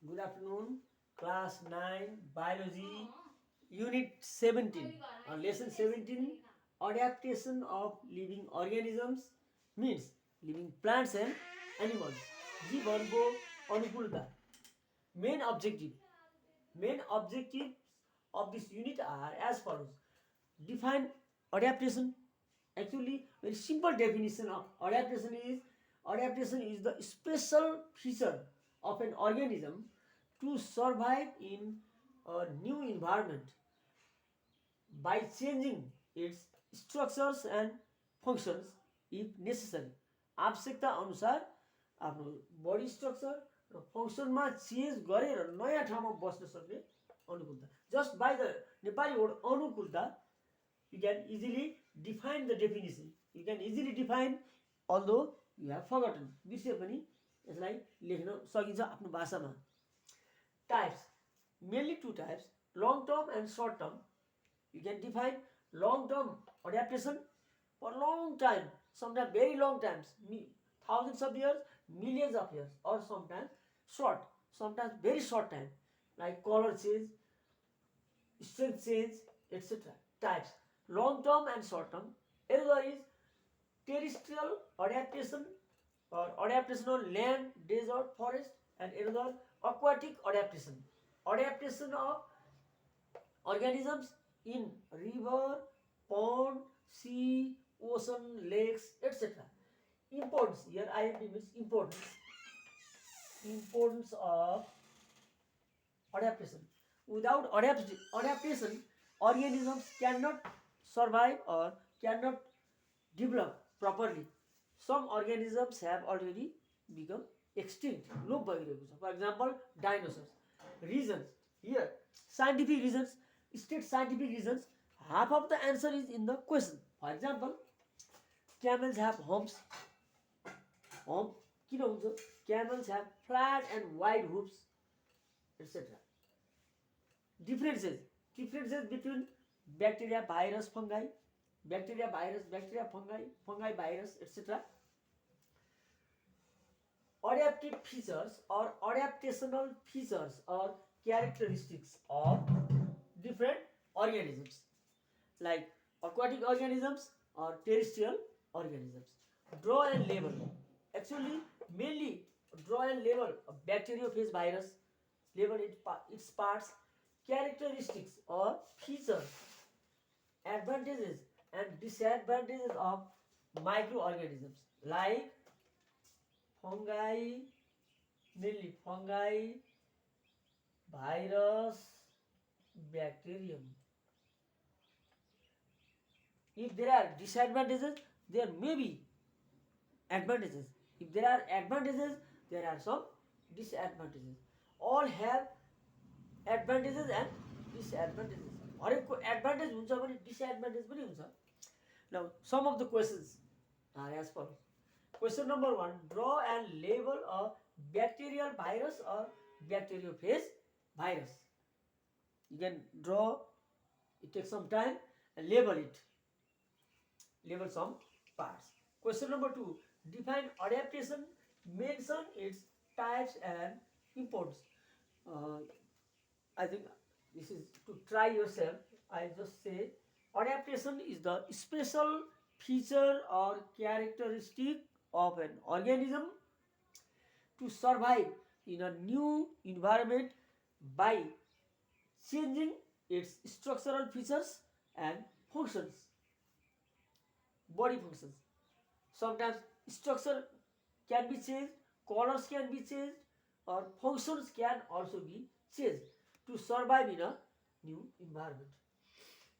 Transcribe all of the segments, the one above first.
Good afternoon, class 9 biology unit 17 lesson 17 adaptation of living organisms means living plants and animals. जीवनको अनुकूलता. Main objectives of this unit are as follows. Define adaptation. Actually, very simple definition of adaptation is the special feature of an organism to survive in a new environment by changing its structures and functions if necessary. आवश्यकता अनुसार आफ्नो बडी structure र फङ्सनमा change गरेर नयाँ ठाउँमा बस्न सक्ने अनुकूलता. Just by the Nepali word अनुकूलता you can easily define the definition. You can easily define although you have forgotten. बिर्से पनि यसलाई लेख्न सकिन्छ आफ्नो भाषामा. Types, mainly two types, long term and short term. You can define long term adaptation for long time, sometimes very long times, thousands of years, millions of years, or sometimes short, sometimes very short time, like color change, strength change, etc. Types, long term and short term. Another is terrestrial adaptation or adaptation on land, desert, forest, and another aquatic adaptation. Adaptation of organisms in river, pond, sea, ocean, lakes, etc. Importance, here IMP means importance. Importance of adaptation. Without adaptation, organisms cannot survive or cannot develop properly. Some organisms have already become extinct. लोप भइरहेको छ. For example, dinosaurs. Reasons, here scientific reasons, state scientific reasons. Half of the answer is in the question. For example, camels have humps. Hump किन हुन्छ? Camels have flat and wide hoofs, etc. Differences between bacteria, virus, fungi, bacteria, virus, bacteria, fungi, virus, etc. Adaptive features or adaptational features or characteristics of different organisms, like aquatic organisms or terrestrial organisms. Draw and label. Actually, mainly draw and label a bacteriophage virus. Label its parts, characteristics or features, advantages and disadvantages of microorganisms like fungi, mainly fungi, virus, bacterium. If there are disadvantages, there may be advantages. If there are advantages, there are some disadvantages. All have advantages and disadvantages. हरेकको advantage हुन्छ भने disadvantage पनि हुन्छ. Now, some of the questions are as follows. Question number 1, draw and label a bacterial virus or bacteriophage virus. You can draw, it takes some time, and label it. Label some parts. Question number 2, define adaptation, mention its types and importance. I think this is to try yourself. I just say adaptation is the special feature or characteristic of an organism to survive in a new environment by changing its structural features and functions. Body functions. Sometimes structure can be changed, colors can be changed, or functions can also be changed to survive in a new environment.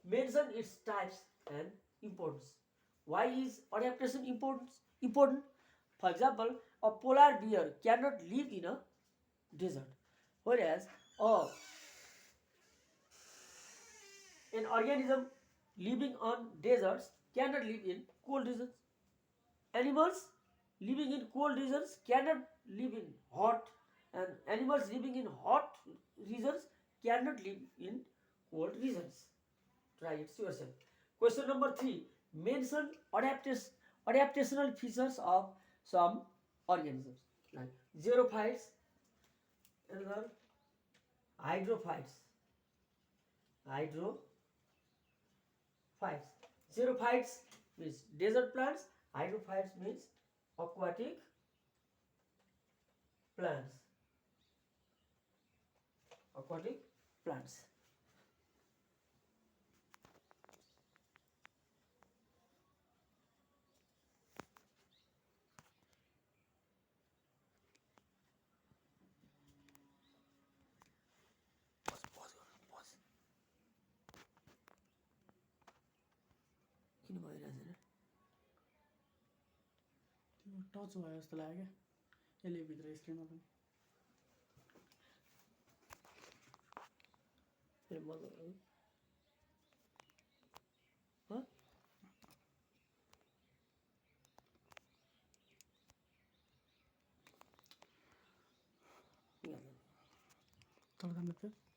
Mention its types and importance. Why is adaptation important? For example, a polar bear cannot live in a desert, whereas an organism living on deserts cannot live in cold regions. Animals living in cold regions cannot live in hot, and animals living in hot regions cannot live in cold regions. Try it yourself. Question number 3. Mention adaptational features of some organisms like xerophiles, another hydrophytes. Hydrophytes. Xerophytes means desert plants. Hydrophytes means aquatic plants. Aquatic plants. Pause. किन भइरहेछ नि त्यो touch भयो जस्तो लाग्यो क्या यसले भित्र स्क्रिनमा पनि फेरि बन्द गरौँ ह तल जानु थियो